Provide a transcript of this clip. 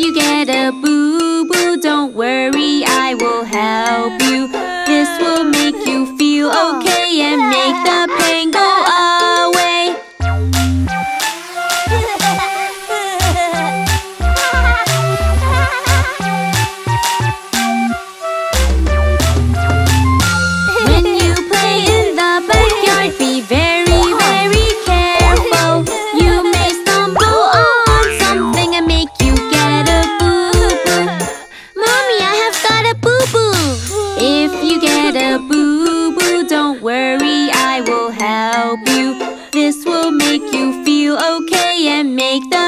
you get a boo-boo, don't worry, I will help you. This will make you feel okay and make the pain go away. When you play in the backyard, be very, very careful. You may stumble on something and make you get a boo-boo. Mommy, I have got a boo-boo. If you get a boo-boo, don't worry, I will help you. This will make you feel okay and make the